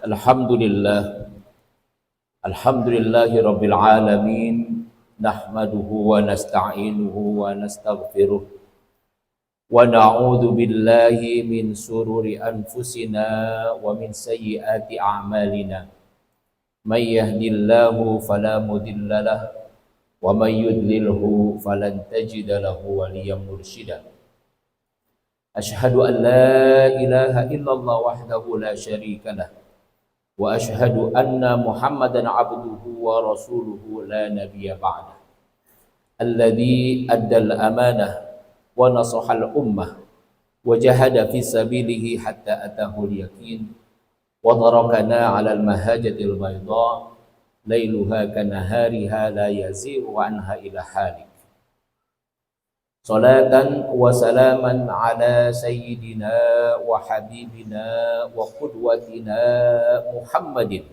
Alhamdulillah, alhamdulillahi rabbil alamin, nahmaduhu wa nasta'inuhu wa nastaghfiruh wa na'udzu billahi min sururi anfusina wa min sayyiati a'malina. May yahdihillahu fala mudilla lahu wa may yudlilhu falan tajida lahu waliyyan mursyida. Asyhadu an la ilaha illallah wahdahu la syarika lah wa asyhadu anna Muhammadan abduhu wa rasuluhu la nabiyya ba'dah. Alladzi addal amanah wa nasahal ummah wa jahada fi sabilihi hatta atahul yaqin wa tarakana 'alal mahajjatil bayda lailuha kanahariha la yazighu anha ila halik. Salatan wa salaman ala sayyidina wa habibina wa qudwatina Muhammadin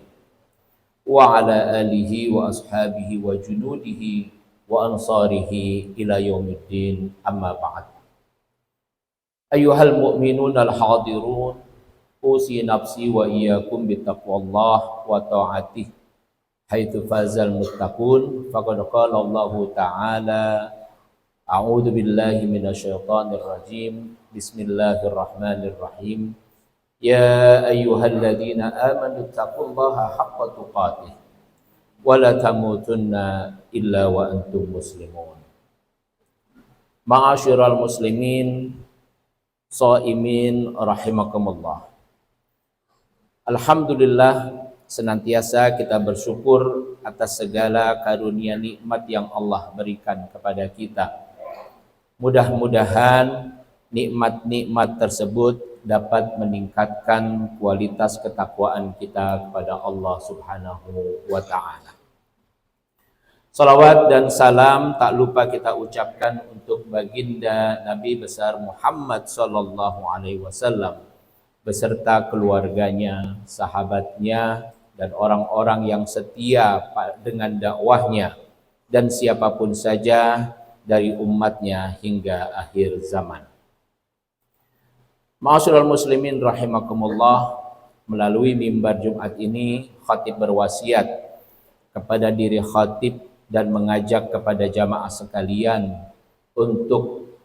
wa ala alihi wa ashabihi wa junudihi wa ansarihi ila yaumiddin, amma ba'd. Ayyuhal mu'minun al-hadirun, usi nafsi wa iyyakum bittaqwallah wa ta'atih haitsu fazal muttaqun. Faqad qala Allah ta'ala: A'udzu billahi minasyaitonir rajim. Bismillahirrahmanirrahim. Ya ayyuhalladzina amanu taqullaha haqqa tuqatih wa la tamutunna illa wa antum muslimun. Ma'asyiral muslimin shaimin rahimakumullah. Alhamdulillah, senantiasa kita bersyukur atas segala karunia nikmat yang Allah berikan kepada kita. Mudah-mudahan nikmat-nikmat tersebut dapat meningkatkan kualitas ketakwaan kita kepada Allah Subhanahu wa ta'ala. Salawat dan salam tak lupa kita ucapkan untuk baginda Nabi besar Muhammad sallallahu alaihi wasallam beserta keluarganya, sahabatnya, dan orang-orang yang setia dengan dakwahnya, dan siapapun saja dari umatnya hingga akhir zaman. Ma'asyiral muslimin rahimakumullah, melalui mimbar Jumat ini khatib berwasiat kepada diri khatib dan mengajak kepada jamaah sekalian untuk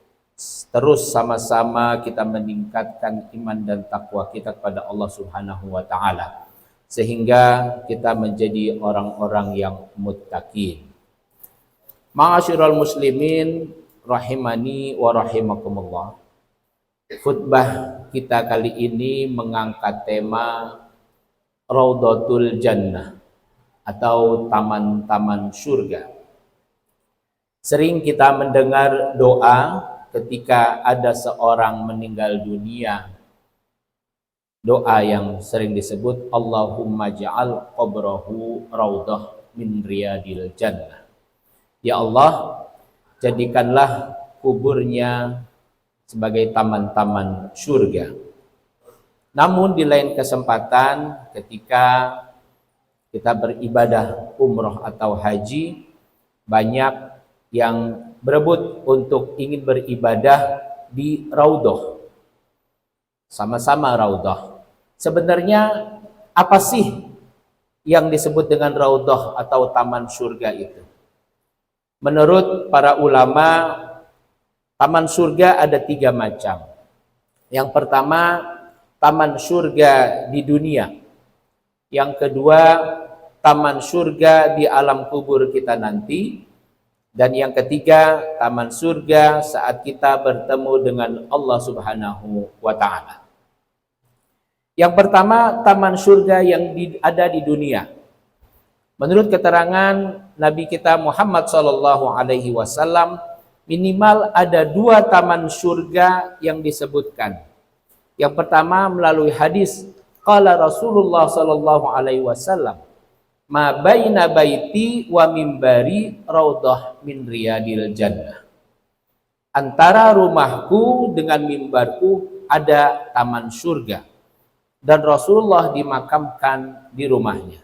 terus sama-sama kita meningkatkan iman dan takwa kita kepada Allah Subhanahu wa ta'ala, sehingga kita menjadi orang-orang yang muttaqin. Ma'asyiral muslimin rahimani wa rahimakumullah. Khutbah kita kali ini mengangkat tema Raudhatul Jannah atau taman-taman surga. Sering kita mendengar doa ketika ada seorang meninggal dunia. Doa yang sering disebut Allahumma ja'al qabrahu raudhah min riyadil jannah. Ya Allah, jadikanlah kuburnya sebagai taman-taman surga. Namun di lain kesempatan ketika kita beribadah umroh atau haji, banyak yang berebut untuk ingin beribadah di raudhah. Sama-sama raudhah. Sebenarnya apa sih yang disebut dengan raudhah atau taman surga itu? Menurut para ulama, taman surga ada 3 macam. Yang pertama, taman surga di dunia. Yang kedua, taman surga di alam kubur kita nanti. Dan yang ketiga, taman surga saat kita bertemu dengan Allah Subhanahu wa ta'ala. Yang pertama, taman surga yang ada di dunia. Menurut keterangan Nabi kita Muhammad sallallahu alaihi wasallam, minimal ada 2 taman surga yang disebutkan. Yang pertama melalui hadis qala Rasulullah sallallahu alaihi wasallam, ma baina baiti wa mimbari raudhah min riyadil jannah. Antara rumahku dengan mimbarku ada taman surga, dan Rasulullah dimakamkan di rumahnya.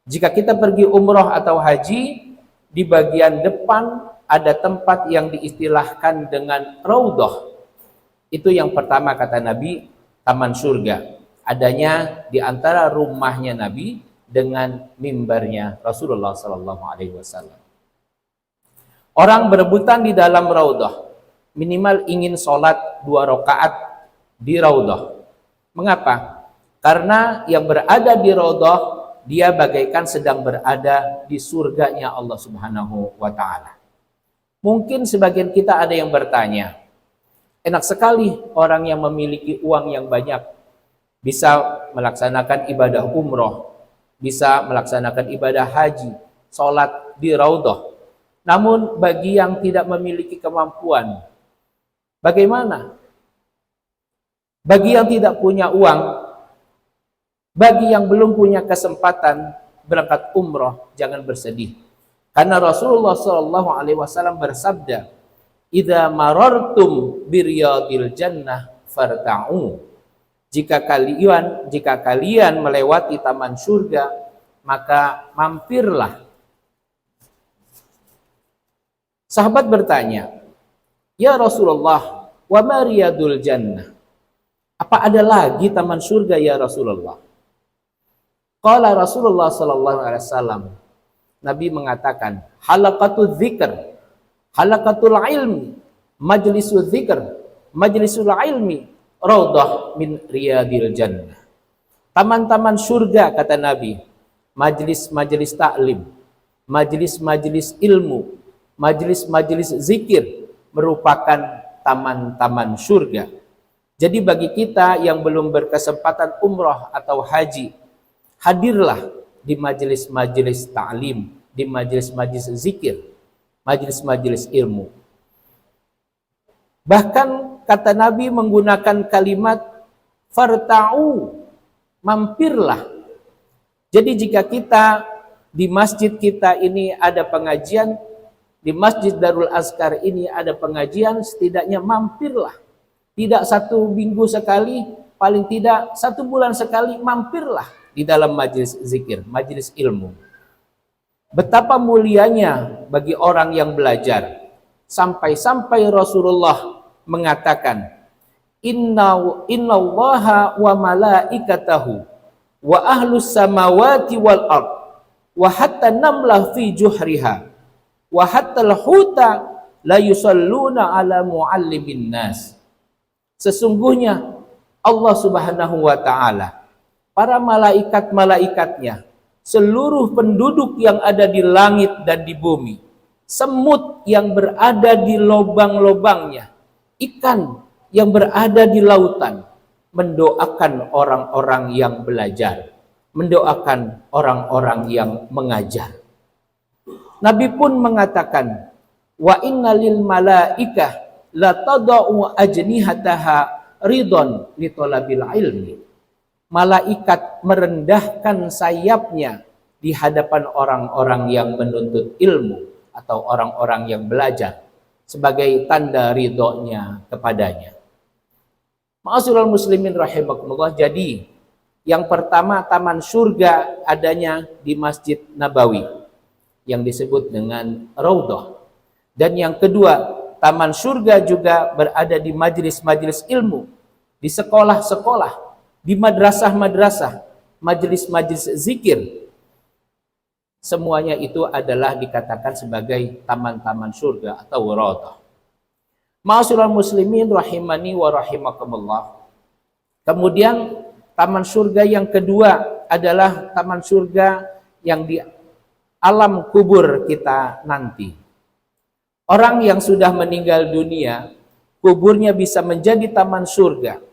Jika kita pergi umroh atau haji, di bagian depan ada tempat yang diistilahkan dengan raudhah. Itu yang pertama kata Nabi, taman surga. adanya di antara rumahnya Nabi dengan mimbarnya Rasulullah Sallallahu Alaihi Wasallam. Orang berebutan di dalam raudhah, minimal ingin sholat 2 rakaat di raudhah. Mengapa? Karena yang berada di raudhah, dia bagaikan sedang berada di surganya Allah Subhanahu wa Ta'ala. Mungkin sebagian kita ada yang bertanya, enak sekali orang yang memiliki uang yang banyak bisa melaksanakan ibadah umroh, bisa melaksanakan ibadah haji, sholat di raudhah. Namun bagi yang tidak memiliki kemampuan, bagaimana? Bagi yang tidak punya uang, bagi yang belum punya kesempatan berangkat umroh, jangan bersedih. Karena Rasulullah SAW bersabda, "Idza marartum biryadil jannah farta'u." Jika kalian melewati taman surga, maka mampirlah. Sahabat bertanya, "Ya Rasulullah, wa ma riyadul jannah?" Apa ada lagi taman surga ya Rasulullah? Qala Rasulullah sallallahu alaihi wasallam, Nabi mengatakan, halaqatul dzikr, halaqatul ilmi, majlisul dzikr, majlisul ilmi, raudhah min riyadil jannah. Taman-taman surga kata Nabi, majlis-majlis taklim, majlis-majlis ilmu, majlis-majlis zikir merupakan taman-taman surga. Jadi bagi kita yang belum berkesempatan umroh atau haji, hadirlah di majlis-majlis ta'lim, di majlis-majlis zikir, majlis-majlis ilmu. Bahkan kata Nabi menggunakan kalimat farta'u, mampirlah. Jadi jika kita di masjid kita ini ada pengajian, di Masjid Darul Azkar ini ada pengajian, setidaknya mampirlah. Tidak 1 minggu sekali, paling tidak 1 bulan sekali, mampirlah di dalam majlis zikir, majlis ilmu. Betapa mulianya bagi orang yang belajar. Sampai-sampai Rasulullah mengatakan, Innallaha wa malaikatahu wa ahlus samawati wal ard wa hatta namlah fi juhriha wa hatta al-huta la yusalluna ala muallimin nas. Sesungguhnya Allah Subhanahu wa Ta'ala, para malaikat-malaikatnya, seluruh penduduk yang ada di langit dan di bumi, semut yang berada di lubang-lubangnya, ikan yang berada di lautan, mendoakan orang-orang yang belajar, mendoakan orang-orang yang mengajar. Nabi pun mengatakan, wa innalil malaikah la tada'u ajnihataha ridon li talabil ilmi. Malaikat merendahkan sayapnya di hadapan orang-orang yang menuntut ilmu atau orang-orang yang belajar sebagai tanda ridhonya kepadanya. Ma'asyiral muslimin rahimakumullah. Jadi yang pertama, taman surga adanya di Masjid Nabawi yang disebut dengan Raudhah. Dan yang kedua, taman surga juga berada di majelis-majelis ilmu, di sekolah-sekolah, di madrasah-madrasah, majelis-majelis zikir. Semuanya itu adalah dikatakan sebagai taman-taman surga atau raudhah. Ma'asyiral muslimin rahimani wa rahimakumullah. Kemudian taman surga yang kedua adalah taman surga yang di alam kubur kita nanti. Orang yang sudah meninggal dunia, kuburnya bisa menjadi taman surga.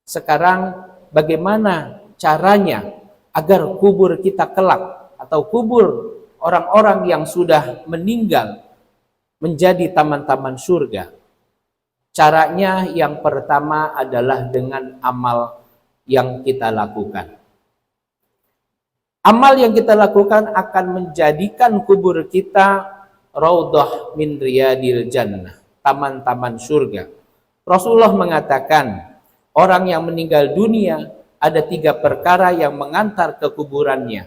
Sekarang bagaimana caranya agar kubur kita kelak atau kubur orang-orang yang sudah meninggal menjadi taman-taman surga? Caranya yang pertama adalah dengan amal yang kita lakukan. Amal yang kita lakukan akan menjadikan kubur kita raudhah min riyadil jannah, taman-taman surga. Rasulullah mengatakan, orang yang meninggal dunia ada 3 perkara yang mengantar ke kuburannya.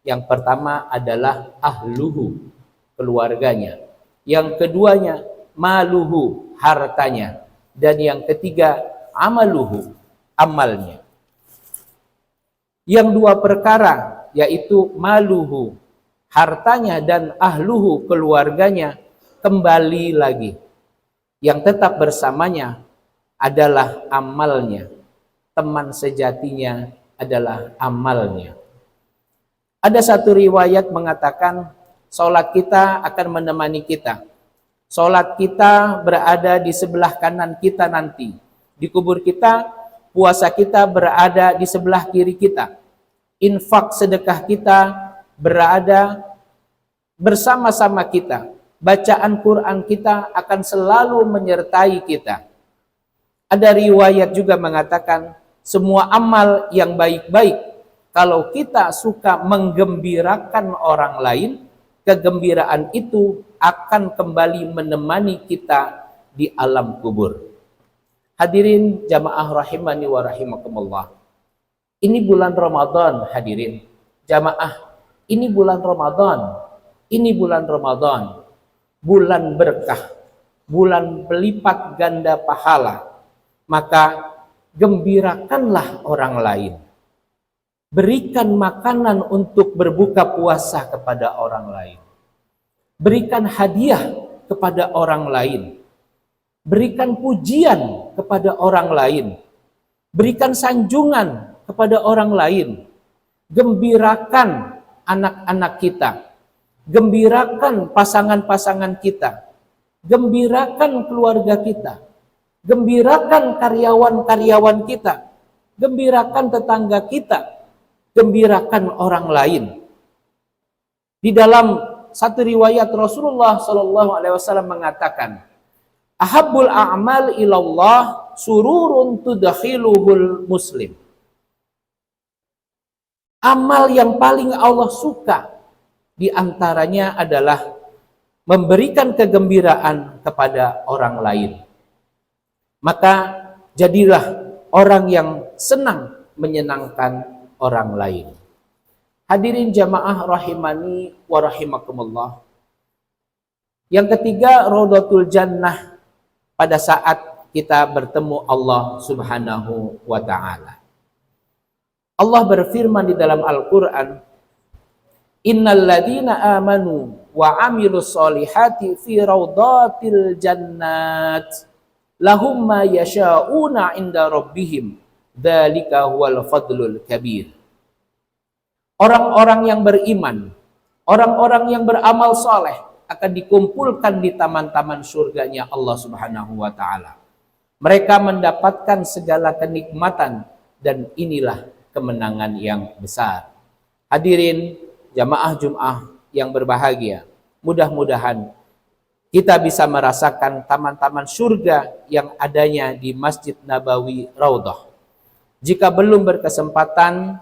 Yang pertama adalah ahluhu, keluarganya. Yang keduanya maluhu, hartanya. Dan yang ketiga amaluhu, amalnya. Yang dua perkara, yaitu maluhu, hartanya, dan ahluhu, keluarganya, kembali lagi. Yang tetap bersamanya adalah amalnya. Teman sejatinya adalah amalnya. Ada satu riwayat mengatakan, sholat kita akan menemani kita. Sholat kita berada di sebelah kanan kita nanti. Di kubur kita, puasa kita berada di sebelah kiri kita. Infak sedekah kita berada bersama-sama kita. Bacaan Quran kita akan selalu menyertai kita. Ada riwayat juga mengatakan, semua amal yang baik-baik, kalau kita suka menggembirakan orang lain, kegembiraan itu akan kembali menemani kita di alam kubur. Hadirin jamaah rahimani wa rahimakumullah. Ini bulan Ramadan, hadirin. Jamaah, ini bulan Ramadan. Ini bulan Ramadan. Bulan berkah. Bulan pelipat ganda pahala. Maka gembirakanlah orang lain. Berikan makanan untuk berbuka puasa kepada orang lain. Berikan hadiah kepada orang lain. Berikan pujian kepada orang lain. Berikan sanjungan kepada orang lain. Gembirakan anak-anak kita. Gembirakan pasangan-pasangan kita. Gembirakan keluarga kita. Gembirakan karyawan-karyawan kita. Gembirakan tetangga kita. Gembirakan orang lain. Di dalam satu riwayat Rasulullah SAW mengatakan, ahabbul a'mal ilallah sururun tudakhiluhul muslim. Amal yang paling Allah suka diantaranya adalah memberikan kegembiraan kepada orang lain. Maka jadilah orang yang senang menyenangkan orang lain. Hadirin jamaah rahimani wa rahimakumullah. Yang ketiga, Raudatul Jannah pada saat kita bertemu Allah Subhanahu wa taala. Allah berfirman di dalam Al-Qur'an, innal ladzina amanu wa amilus solihati fi raudatil jannat lahum ma yasha'una 'inda rabbihim. Dzalika huwal fadlul kabir. Orang-orang yang beriman, orang-orang yang beramal soleh akan dikumpulkan di taman-taman surganya Allah Subhanahu wa taala. Mereka mendapatkan segala kenikmatan dan inilah kemenangan yang besar. Hadirin jamaah Jumat yang berbahagia, mudah-mudahan kita bisa merasakan taman-taman surga yang adanya di Masjid Nabawi Raudhah. Jika belum berkesempatan,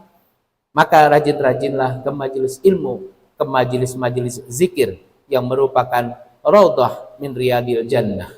maka rajin-rajinlah ke majelis ilmu, ke majelis-majelis zikir yang merupakan Raudhah min Riyadil Jannah.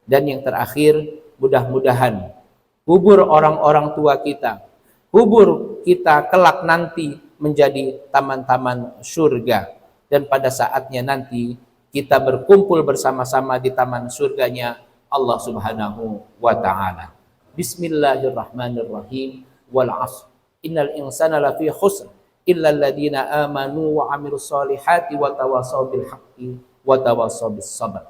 Dan yang terakhir, mudah-mudahan kubur orang-orang tua kita, kubur kita kelak nanti menjadi taman-taman surga. Dan pada saatnya nanti kita berkumpul bersama-sama di taman surganya Allah Subhanahu wa ta'ala. Bismillahirrahmanirrahim. Wal 'ashr. Innal insana lafi khusr illa alladziina aamanu wa 'amilus solihati wa tawassaw bil haqqi wa tawassaw bis sabr.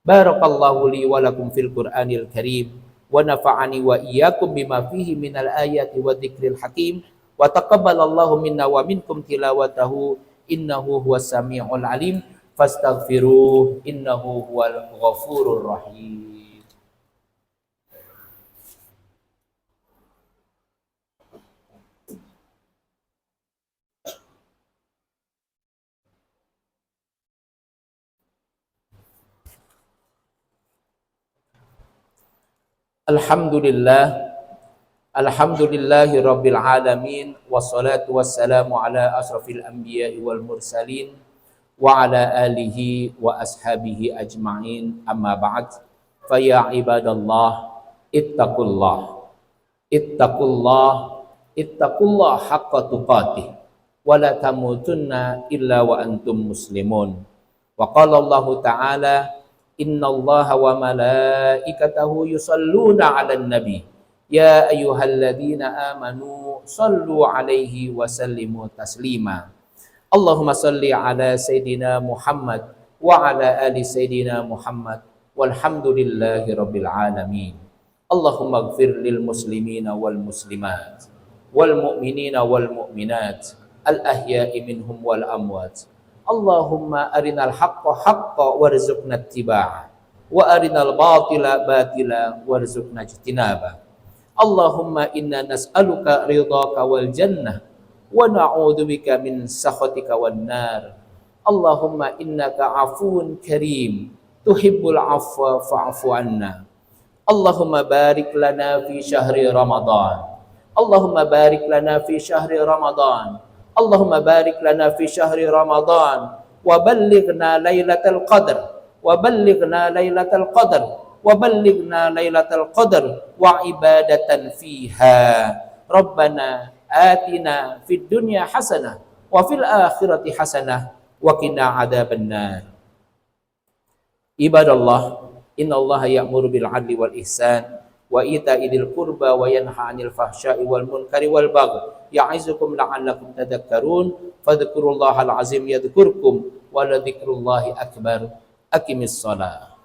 Barakallahu li wa lakum fil Qur'anil Karim wa nafa'ani wa iyyakum bima fihi minal ayati wa dzikril hakim wa taqabbalallahu minna wa minkum tilawatahu innahu huwas samiul alim fastaghfiruh innahu huwal ghafurur rahim. Alhamdulillahi rabbil alamin, wassalatu wassalamu ala asrafil anbiya'i wal mursalin wa ala alihi wa ashabihi ajma'in, amma ba'd. Fa ya ibadallah ittaqullah ittaqullah haqqa tuqatih wa la tamutunna illa wa antum muslimun. Wa qala Allah ta'ala, innallaha wa malaikatahu yusalluna 'alan nabi Ya ayyuhalladzina amanu sallu alaihi wa sallimu taslima. Allahumma salli ala Sayyidina Muhammad wa ala ali Sayyidina Muhammad walhamdulillahi rabbil alamin. Allahumma ighfir lil muslimina wal muslimat wal mu'minina wal mu'minat al ahya'i minhum wal amwat. Allahumma arinal haqqa haqqa warzuqna ittiba'ah wa arinal batila batila warzuqna ijtinabah. Allahumma inna nas'aluka ridhaka wal jannah wa na'udzubika min sakhatika wan nar. Allahumma innaka afuwun karim tuhibbul afwa fa'fu anna. Allahumma barik lana fi syahri Ramadan. Allahumma barik lana fi syahri Ramadan. Allahumma barik lana fi syahri Ramadan wa ballighna lailatal qadr wa ballighna lailatal qadr wa ballighna lailatal qadr wa ibadatan fiha. Rabbana atina fid dunya hasanah wa fil akhirati hasanah wa qina adzabannar. Ibadallah, innallaha ya'muru bil 'adli wal ihsan wa ita'i dzil qurba wa yanha 'anil fahsya'i wal munkari wal baghi ya'izukum la'allakum tadhakkarun. Fadhkurullahal azim yadhkurkum wa la dzikrullahi akbar. Aqimis shalah.